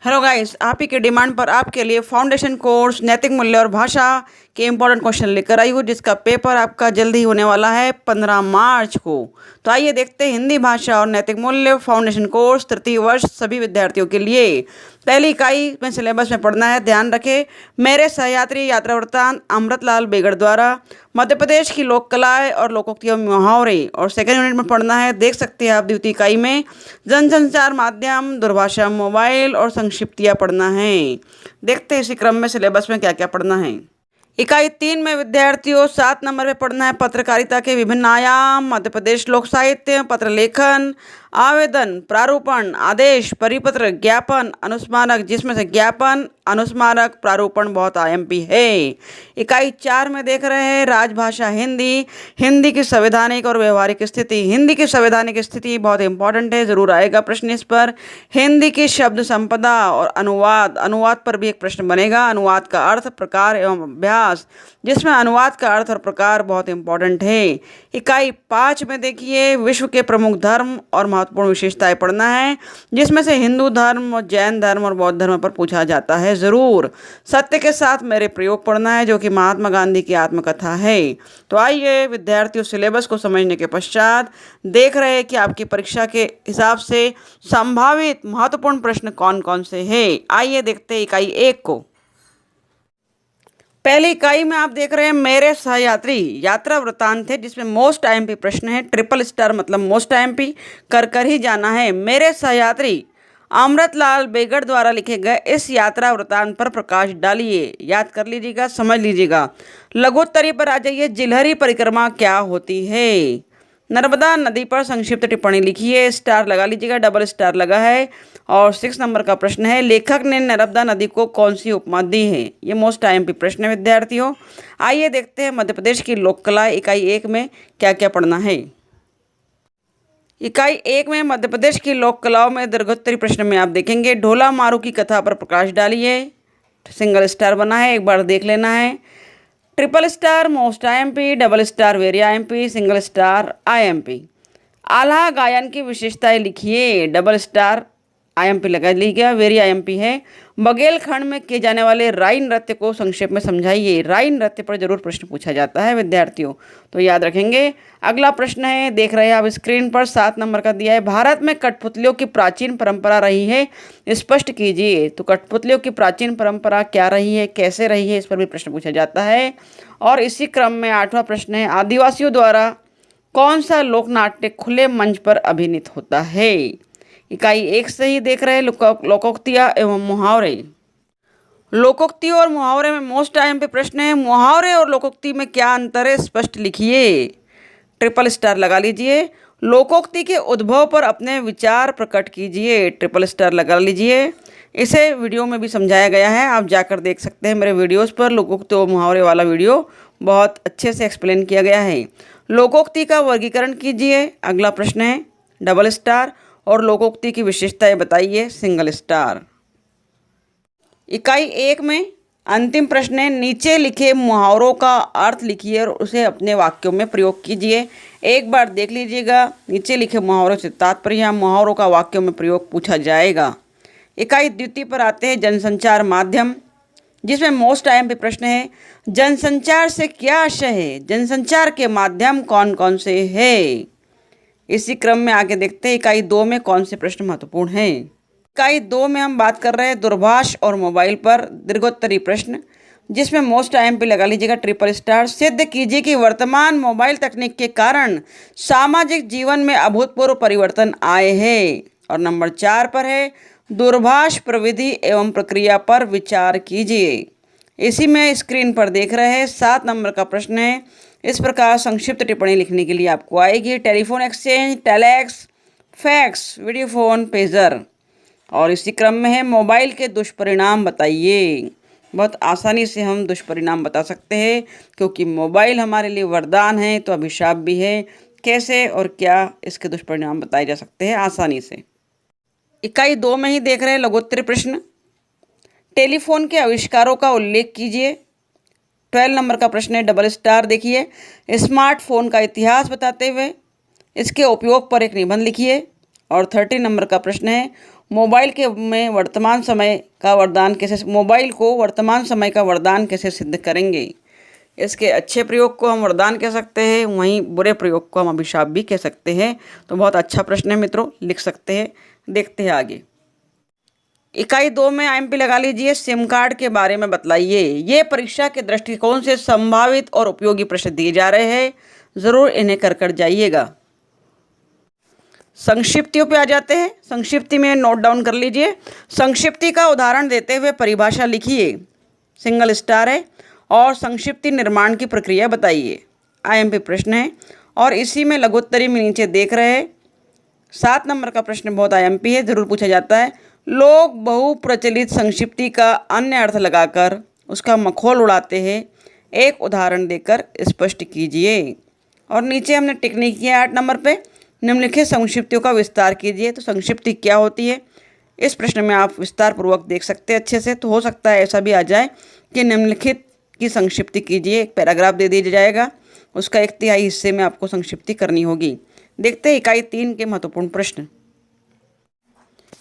Hello guys, आप ही के demand पर आपके लिए फाउंडेशन कोर्स नैतिक मूल्य और भाषा के इम्पोर्टेंट क्वेश्चन लेकर आई हूँ, जिसका पेपर आपका जल्द ही होने वाला है 15 मार्च को। तो आइए देखते हैं हिंदी भाषा और नैतिक मूल्य फाउंडेशन कोर्स तृतीय वर्ष सभी विद्यार्थियों के लिए। पहली इकाई में सिलेबस में पढ़ना है, ध्यान रखें। मेरे सहयात्री यात्रा वृत्तांत अमृतलाल बेगड़ द्वारा मध्य प्रदेश की लोक कलाएँ और लोकोक्तियों में मुहावरे, और सेकेंड यूनिट में पढ़ना है, देख सकते हैं आप द्वितीय इकाई में जनसंचार माध्यम, दूरभाषा, मोबाइल और संक्षिप्तियाँ पढ़ना है। देखते हैं इसी क्रम में सिलेबस में क्या क्या पढ़ना है। इकाई 3 में विद्यार्थियों 7 नंबर पे पढ़ना है पत्रकारिता के विभिन्न आयाम, मध्य प्रदेश लोक साहित्य, पत्र लेखन, आवेदन, प्रारूपण, आदेश, परिपत्र, ज्ञापन, अनुस्मारक, जिसमें से ज्ञापन, अनुस्मारक, प्रारूपण बहुत आईएमपी है। इकाई 4 में देख रहे हैं राजभाषा हिंदी, हिंदी की संवैधानिक और व्यवहारिक स्थिति। हिंदी की संवैधानिक स्थिति बहुत इंपॉर्टेंट है, जरूर आएगा प्रश्न इस पर। हिंदी की शब्द संपदा और अनुवाद, अनुवाद पर भी एक प्रश्न बनेगा। अनुवाद का अर्थ, प्रकार एवं अभ्यास, जिसमें अनुवाद का अर्थ और प्रकार बहुत इंपॉर्टेंट है। इकाई 5 में देखिए विश्व के प्रमुख धर्म और महत्वपूर्ण विशेषताएं पढ़ना है, जिसमें से हिंदू धर्म और जैन धर्म और बौद्ध धर्म पर पूछा जाता है जरूर। सत्य के साथ मेरे प्रयोग पढ़ना है, जो कि महात्मा गांधी की आत्मकथा है। तो आइए विद्यार्थियों, सिलेबस को समझने के पश्चात देख रहे हैं कि आपकी परीक्षा के हिसाब से संभावित महत्वपूर्ण प्रश्न कौन कौन से हैं। आइए देखते हैं इकाई 1 को। पहली इकाई में आप देख रहे हैं मेरे सहयात्री यात्रा वृत्तांत है, जिसमें मोस्ट आईएमपी प्रश्न है। ट्रिपल स्टार मतलब मोस्ट आईएमपी कर ही जाना है। मेरे सहयात्री अमृतलाल बेगड़ द्वारा लिखे गए इस यात्रा वृत्तांत पर प्रकाश डालिए। याद कर लीजिएगा, समझ लीजिएगा। लघुत्तरी पर आ जाइए। जिलहरी परिक्रमा क्या होती है? नर्मदा नदी पर संक्षिप्त टिप्पणी लिखिए। स्टार लगा लीजिएगा, डबल स्टार लगा है। और 6 नंबर का प्रश्न है, लेखक ने नर्मदा नदी को कौन सी उपमा दी है? ये मोस्ट आईएमपी प्रश्न है विद्यार्थियों। आइए देखते हैं मध्य प्रदेश की लोक कला इकाई 1 में क्या क्या पढ़ना है। इकाई 1 में मध्य प्रदेश की लोक कलाओं में दीर्घोत्तरी प्रश्न में आप देखेंगे ढोला मारू की कथा पर प्रकाश डालिए। सिंगल स्टार बना है, एक बार देख लेना है। Triple star most IMP, double star very IMP, single star IMP. Alha गायन की विशेषताएं लिखिए। डबल स्टार आईएमपी लगा लीजिएगा, वेरी आईएमपी है। बघेलखंड में किए जाने वाले राई नृत्य को संक्षेप में समझाइए। राई नृत्य पर जरूर प्रश्न पूछा जाता है विद्यार्थियों, तो याद रखेंगे। अगला प्रश्न है, देख रहे हैं आप स्क्रीन पर, 7 नंबर का दिया है। भारत में कठपुतलियों की प्राचीन परंपरा रही है, स्पष्ट कीजिए। तो कठपुतलियों की प्राचीन परंपरा क्या रही है, कैसे रही है, इस पर भी प्रश्न पूछा जाता है। और इसी क्रम में 8वां प्रश्न है, आदिवासियों द्वारा कौन सा लोकनाट्य खुले मंच पर अभिनीत होता है? इकाई 1 से ही देख रहे हैं लोकोक्तियाँ एवं मुहावरे। लोकोक्ति और मुहावरे में मोस्ट आईएमपी प्रश्न है, मुहावरे और लोकोक्ति में क्या अंतर है, स्पष्ट लिखिए। ट्रिपल स्टार लगा लीजिए। लोकोक्ति के उद्भव पर अपने विचार प्रकट कीजिए। ट्रिपल स्टार लगा लीजिए। इसे वीडियो में भी समझाया गया है, आप जाकर देख सकते हैं मेरे वीडियोस पर। लोकोक्ति और मुहावरे वाला वीडियो बहुत अच्छे से एक्सप्लेन किया गया है। लोकोक्ति का वर्गीकरण कीजिए। अगला प्रश्न है, डबल स्टार। और लोकोक्ति की विशेषताएं बताइए, सिंगल स्टार। इकाई 1 में अंतिम प्रश्न है, नीचे लिखे मुहावरों का अर्थ लिखिए और उसे अपने वाक्यों में प्रयोग कीजिए। एक बार देख लीजिएगा, नीचे लिखे मुहावरों से तात्पर्य मुहावरों का वाक्यों में प्रयोग पूछा जाएगा। इकाई 2 पर आते हैं, जनसंचार माध्यम, जिसमें मोस्ट आईएमपी प्रश्न है, जनसंचार से क्या आशय है? जनसंचार के माध्यम कौन कौन से है? इसी क्रम में आगे देखते हैं इकाई 2 में कौन से प्रश्न महत्वपूर्ण हैं। इकाई 2 में हम बात कर रहे हैं दूरभाष और मोबाइल पर दीर्घोत्तरी प्रश्न, जिसमें मोस्ट आईएमपी लगा लीजिएगा, ट्रिपल स्टार। सिद्ध कीजिए कि वर्तमान मोबाइल तकनीक के कारण सामाजिक जीवन में अभूतपूर्व परिवर्तन आए हैं। और नंबर 4 पर है, दूरभाष प्रविधि एवं प्रक्रिया पर विचार कीजिए। इसी में स्क्रीन पर देख रहे हैं 7 नंबर का प्रश्न है, इस प्रकार संक्षिप्त टिप्पणी लिखने के लिए आपको आएगी। Telephone exchange, telex, fax, video phone, pager. और इसी क्रम में है, मोबाइल के दुष्परिणाम बताइए। बहुत आसानी से हम दुष्परिणाम बता सकते हैं, क्योंकि मोबाइल हमारे लिए वरदान है तो अभिशाप भी है। कैसे और क्या इसके दुष्परिणाम बताए जा सकते हैं आसानी से। इकाई 2 में ही देख रहे हैं लघुत्तरी प्रश्न, टेलीफोन के आविष्कारों का उल्लेख कीजिए। 12 नंबर का प्रश्न है, डबल स्टार। देखिए, स्मार्टफोन का इतिहास बताते हुए इसके उपयोग पर एक निबंध लिखिए। और 30 नंबर का प्रश्न है मोबाइल को वर्तमान समय का वरदान कैसे सिद्ध करेंगे। इसके अच्छे प्रयोग को हम वरदान कह सकते हैं, वहीं बुरे प्रयोग को हम अभिशाप भी कह सकते हैं। तो बहुत अच्छा प्रश्न है मित्रों, लिख सकते हैं। देखते हैं आगे। इकाई 2 में IMP लगा लीजिए। सिम कार्ड के बारे में बतलाइए। ये परीक्षा के दृष्टिकोण से संभावित और उपयोगी प्रश्न दिए जा रहे हैं, ज़रूर इन्हें कर जाइएगा। संक्षिप्तियों पे आ जाते हैं। संक्षिप्ति में नोट डाउन कर लीजिए। संक्षिप्ति का उदाहरण देते हुए परिभाषा लिखिए, सिंगल स्टार है, और संक्षिप्ति निर्माण की प्रक्रिया बताइए। IMP प्रश्न है और इसी में लघुत्तरी में नीचे देख रहे हैं 7 नंबर का प्रश्न बहुत IMP है, ज़रूर पूछा जाता है। लोग बहुप्रचलित संक्षिप्ति का अन्य अर्थ लगाकर उसका मखौल उड़ाते हैं, एक उदाहरण देकर स्पष्ट कीजिए। और नीचे हमने टिप्पणी किया 8 नंबर पे, निम्नलिखित संक्षिप्तियों का विस्तार कीजिए। तो संक्षिप्ति क्या होती है, इस प्रश्न में आप विस्तार पूर्वक देख सकते हैं अच्छे से। तो हो सकता है ऐसा भी आ जाए कि निम्नलिखित की संक्षिप्ति कीजिए, एक पैराग्राफ दे दिया जाएगा, उसका 1/3 हिस्से में आपको संक्षिप्ति करनी होगी। देखते हैं इकाई 3 के महत्वपूर्ण प्रश्न।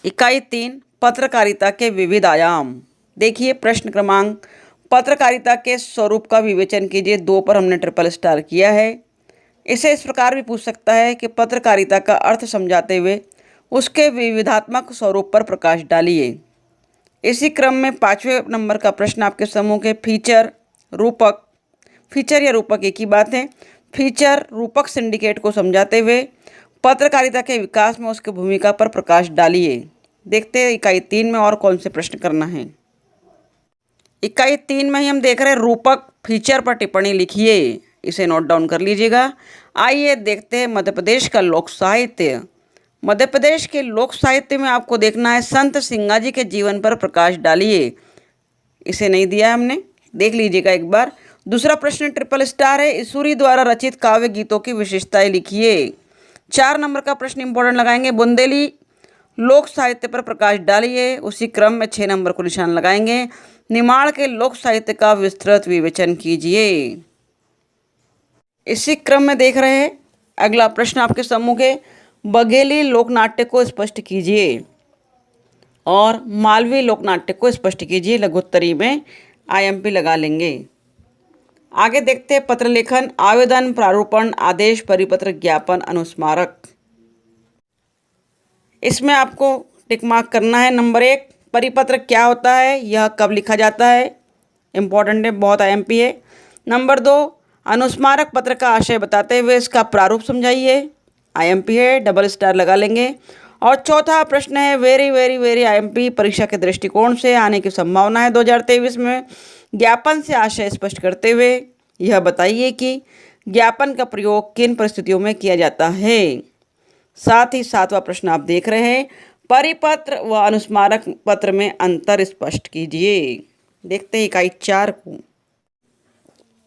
इकाई 3 पत्रकारिता के विविध आयाम। देखिए प्रश्न क्रमांक, पत्रकारिता के स्वरूप का विवेचन कीजिए। 2 पर हमने ट्रिपल स्टार किया है। इसे इस प्रकार भी पूछ सकता है कि पत्रकारिता का अर्थ समझाते हुए उसके विविधात्मक स्वरूप पर प्रकाश डालिए। इसी क्रम में 5वें नंबर का प्रश्न आपके समूह के फीचर रूपक, फीचर या रूपक एक ही बात है, फीचर रूपक सिंडिकेट को समझाते हुए पत्रकारिता के विकास में उसकी भूमिका पर प्रकाश डालिए। देखते हैं इकाई 3 में और कौन से प्रश्न करना है। इकाई 3 में ही हम देख रहे हैं रूपक फीचर पर टिप्पणी लिखिए, इसे नोट डाउन कर लीजिएगा। आइए देखते हैं मध्य प्रदेश का लोक साहित्य। मध्य प्रदेश के लोक साहित्य में आपको देखना है संत सिंगाजी के जीवन पर प्रकाश डालिए। इसे नहीं दिया हमने, देख लीजिएगा एक बार। दूसरा प्रश्न ट्रिपल स्टार है, ईश्वरी द्वारा रचित काव्य गीतों की विशेषताएं लिखिए। 4 नंबर का प्रश्न इंपॉर्टेंट लगाएंगे, बुंदेली लोक साहित्य पर प्रकाश डालिए। उसी क्रम में 6 नंबर को निशान लगाएंगे, निमाड़ के लोक साहित्य का विस्तृत विवेचन कीजिए। इसी क्रम में देख रहे हैं अगला प्रश्न आपके समूह के, बघेली लोकनाट्य को स्पष्ट कीजिए और मालवी लोकनाट्य को स्पष्ट कीजिए। लघुत्तरी में IMP लगा लेंगे। आगे देखते हैं पत्र लेखन, आवेदन, प्रारूपण, आदेश, परिपत्र, ज्ञापन, अनुस्मारक। इसमें आपको टिक मार्क करना है। नंबर 1, परिपत्र क्या होता है, यह कब लिखा जाता है, इम्पोर्टेंट है, बहुत IMP है। नंबर 2, अनुस्मारक पत्र का आशय बताते हुए इसका प्रारूप समझाइए, IMP है, डबल स्टार लगा लेंगे। और चौथा प्रश्न है वेरी वेरी वेरी IMP, परीक्षा के दृष्टिकोण से आने की संभावना है 2023 में। ज्ञापन से आशय स्पष्ट करते हुए यह बताइए कि ज्ञापन का प्रयोग किन परिस्थितियों में किया जाता है। साथ ही 7वां प्रश्न आप देख रहे हैं, परिपत्र व अनुस्मारक पत्र में अंतर स्पष्ट कीजिए। देखते हैं इकाई 4 को।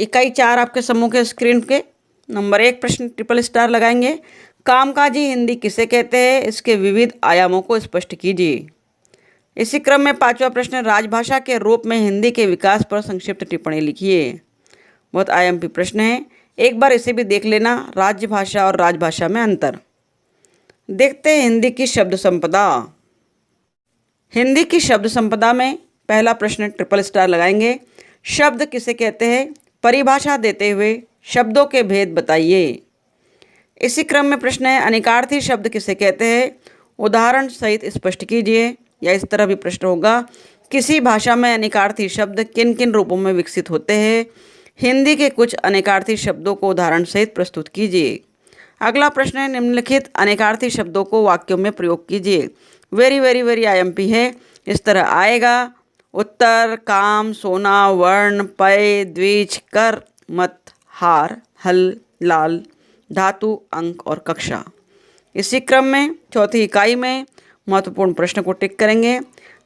इकाई 4 आपके समूह के स्क्रीन के नंबर 1 प्रश्न ट्रिपल स्टार लगाएंगे, कामकाजी हिंदी किसे कहते हैं, इसके विविध आयामों को स्पष्ट कीजिए। इसी क्रम में 5वां प्रश्न, राजभाषा के रूप में हिंदी के विकास पर संक्षिप्त टिप्पणी लिखिए। बहुत IMP प्रश्न है, एक बार इसे भी देख लेना, राज्य भाषा और राजभाषा में अंतर। देखते हैं हिंदी की शब्द संपदा। हिंदी की शब्द संपदा में पहला प्रश्न ट्रिपल स्टार लगाएंगे, शब्द किसे कहते हैं, परिभाषा देते हुए शब्दों के भेद बताइए। इसी क्रम में प्रश्न है, अनेकार्थी शब्द किसे कहते हैं, उदाहरण सहित स्पष्ट कीजिए। या इस तरह भी प्रश्न होगा, किसी भाषा में अनेकार्थी शब्द किन किन रूपों में विकसित होते हैं, हिंदी के कुछ अनेकार्थी शब्दों को उदाहरण सहित प्रस्तुत कीजिए। अगला प्रश्न है, निम्नलिखित अनेकार्थी शब्दों को वाक्यों में प्रयोग कीजिए। वेरी वेरी वेरी IMP है, इस तरह आएगा, उत्तर, काम, सोना, वर्ण, पय, द्विज, कर, मत, हार, हल, लाल, धातु, अंक और कक्षा। इसी क्रम में चौथी इकाई में महत्वपूर्ण प्रश्न को टिक करेंगे,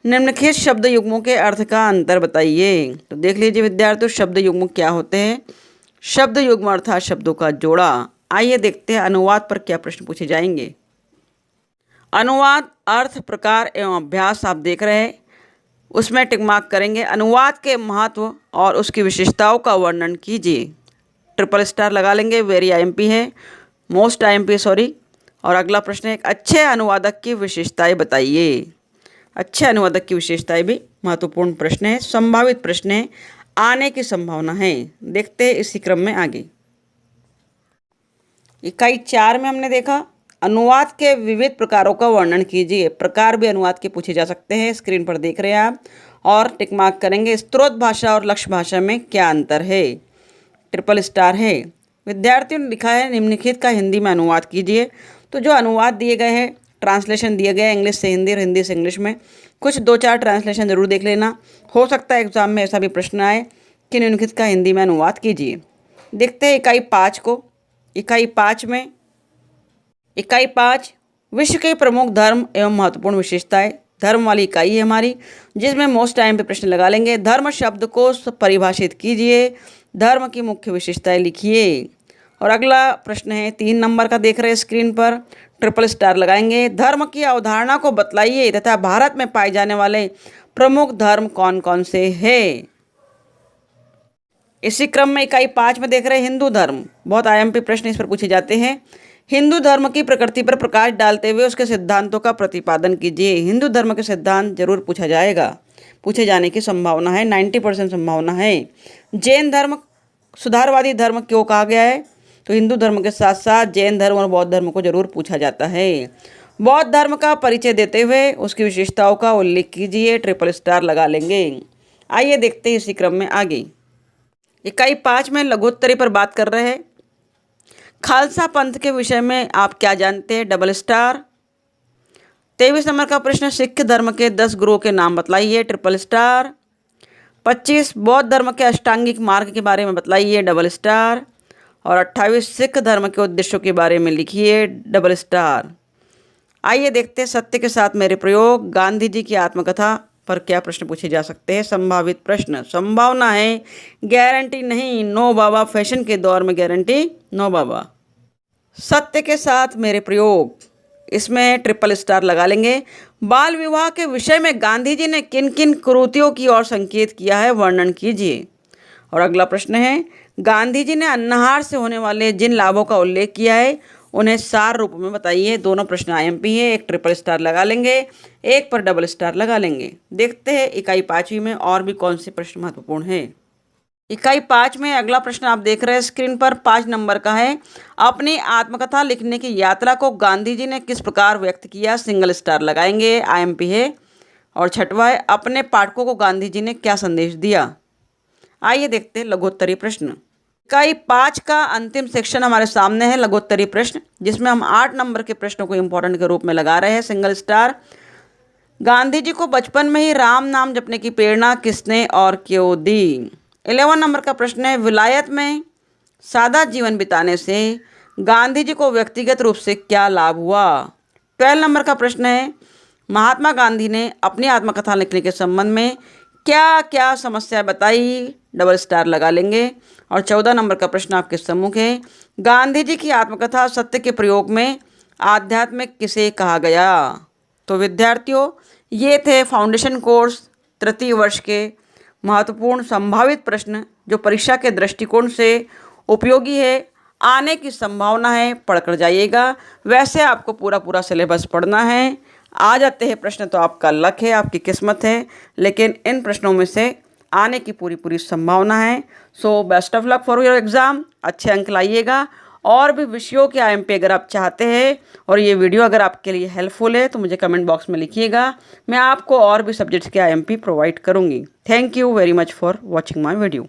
निम्नलिखित शब्द युग्मों के अर्थ का अंतर बताइए। तो देख लीजिए विद्यार्थियों, शब्द युग्म क्या होते हैं। शब्द युग्म अर्थात शब्दों का जोड़ा। आइए देखते हैं अनुवाद पर क्या प्रश्न पूछे जाएंगे। अनुवाद अर्थ, प्रकार एवं अभ्यास आप देख रहे हैं, उसमें टिक मार्क करेंगे। अनुवाद के महत्व और उसकी विशेषताओं का वर्णन कीजिए। ट्रिपल स्टार लगा लेंगे, वेरी IMP है, मोस्ट IMP सॉरी। और अगला प्रश्न है, एक अच्छे अनुवादक की विशेषताएं बताइए। अच्छे अनुवादक की विशेषताएं भी महत्वपूर्ण प्रश्न है, संभावित प्रश्न है, आने की संभावना है। देखते हैं इसी क्रम में आगे। इकाई 4 में हमने देखा अनुवाद के विविध प्रकारों का वर्णन कीजिए। प्रकार भी अनुवाद के पूछे जा सकते हैं, स्क्रीन पर देख रहे हैं आप, और टिक मार्क करेंगे। स्रोत भाषा और लक्ष्य भाषा में क्या अंतर है? ट्रिपल स्टार है। विद्यार्थियों ने लिखा है निम्नलिखित का हिंदी में अनुवाद कीजिए। तो जो अनुवाद दिए गए हैं, ट्रांसलेशन दिए गए हैं इंग्लिश से हिंदी और हिंदी से इंग्लिश में, कुछ 2-4 ट्रांसलेशन ज़रूर देख लेना। हो सकता है एग्जाम में ऐसा भी प्रश्न आए कि निम्नलिखित का हिंदी में अनुवाद कीजिए। देखते हैं इकाई 5 को। इकाई 5 विश्व के प्रमुख धर्म एवं महत्वपूर्ण विशेषताएं। धर्म वाली इकाई है हमारी, जिसमें मोस्ट टाइम पे प्रश्न लगा लेंगे। धर्म शब्द को परिभाषित कीजिए, धर्म की मुख्य विशेषताएं लिखिए। और अगला प्रश्न है 3 नंबर का, देख रहे हैं स्क्रीन पर, ट्रिपल स्टार लगाएंगे। धर्म की अवधारणा को बतलाइए तथा भारत में पाए जाने वाले प्रमुख धर्म कौन कौन से हैं। इसी क्रम में इकाई 5 में देख रहे हैं हिंदू धर्म। बहुत आईएमपी प्रश्न इस पर पूछे जाते हैं। हिंदू धर्म की प्रकृति पर प्रकाश डालते हुए उसके सिद्धांतों का प्रतिपादन कीजिए। हिंदू धर्म के सिद्धांत जरूर पूछा जाएगा, पूछे जाने की संभावना है, 90% संभावना है। जैन धर्म सुधारवादी धर्म क्यों कहा गया है? तो हिंदू धर्म के साथ साथ जैन धर्म और बौद्ध धर्म को जरूर पूछा जाता है। बौद्ध धर्म का परिचय देते हुए उसकी विशेषताओं का उल्लेख कीजिए, ट्रिपल स्टार लगा लेंगे। आइए देखते हैं इसी क्रम में आगे। इकाई 5 में लघुत्तरी पर बात कर रहे हैं। खालसा पंथ के विषय में आप क्या जानते हैं? Double star. 23 नंबर का प्रश्न, सिख धर्म के 10 गुरुओं के नाम बतलाइए, ट्रिपल स्टार। 25 बौद्ध धर्म के अष्टांगिक मार्ग के बारे में बतलाइए, डबल स्टार। और 28 सिख धर्म के उद्देश्यों के बारे में लिखिए, डबल स्टार। आइए देखते हैं सत्य के साथ मेरे प्रयोग। गांधी जी की आत्मकथा पर क्या प्रश्न पूछे जा सकते हैं? संभावित प्रश्न, संभावना है, गारंटी नहीं, नो बाबा। फैशन के दौर में गारंटी नो बाबा। सत्य के साथ मेरे प्रयोग, इसमें ट्रिपल स्टार लगा लेंगे। बाल विवाह के विषय में गांधी जी ने किन किन कुरीतियों की ओर संकेत किया है, वर्णन कीजिए। और अगला प्रश्न है, गांधी जी ने अन्नहार से होने वाले जिन लाभों का उल्लेख किया है उन्हें सार रूप में बताइए। दोनों प्रश्न आईएमपी है, एक ट्रिपल स्टार लगा लेंगे, एक पर डबल स्टार लगा लेंगे। देखते हैं इकाई 5वीं में और भी कौन से प्रश्न महत्वपूर्ण है। इकाई 5 में अगला प्रश्न आप देख रहे हैं स्क्रीन पर, 5 नंबर का है। अपनी आत्मकथा लिखने की यात्रा को गांधी जी ने किस प्रकार व्यक्त किया, सिंगल स्टार लगाएंगे, आईएमपी है। और 6वां है, अपने पाठकों को गांधी जी ने क्या संदेश दिया। आइए देखते हैं लघुत्तरी प्रश्न। इकाई 5 का अंतिम सेक्शन हमारे सामने है, लघुत्तरी प्रश्न, जिसमें हम 8 नंबर के प्रश्नों को इंपॉर्टेंट के रूप में लगा रहे हैं, सिंगल स्टार। गांधी जी को बचपन में ही राम नाम जपने की प्रेरणा किसने और क्यों दी। 11 नंबर का प्रश्न है, विलायत में सादा जीवन बिताने से गांधी जी को व्यक्तिगत रूप से क्या लाभ हुआ। 12 नंबर का प्रश्न है, महात्मा गांधी ने अपनी आत्मकथा लिखने के संबंध में क्या क्या समस्याएं बताई, डबल स्टार लगा लेंगे। और 14 नंबर का प्रश्न आपके सम्मुख है, गांधी जी की आत्मकथा सत्य के प्रयोग में आध्यात्मिक किसे कहा गया। तो विद्यार्थियों, ये थे फाउंडेशन कोर्स तृतीय वर्ष के महत्वपूर्ण संभावित प्रश्न जो परीक्षा के दृष्टिकोण से उपयोगी है, आने की संभावना है, पढ़कर जाइएगा। वैसे आपको पूरा सिलेबस पढ़ना है। आ जाते हैं प्रश्न तो आपका लक है, आपकी किस्मत है, लेकिन इन प्रश्नों में से आने की पूरी संभावना है। So best of luck for your exam. अच्छे अंक लाइएगा। और भी विषयों के आईएमपी अगर आप चाहते हैं और ये वीडियो अगर आपके लिए हेल्पफुल है तो मुझे कमेंट बॉक्स में लिखिएगा, मैं आपको और भी सब्जेक्ट्स के आईएमपी प्रोवाइड करूँगी। Thank you very much for watching my video.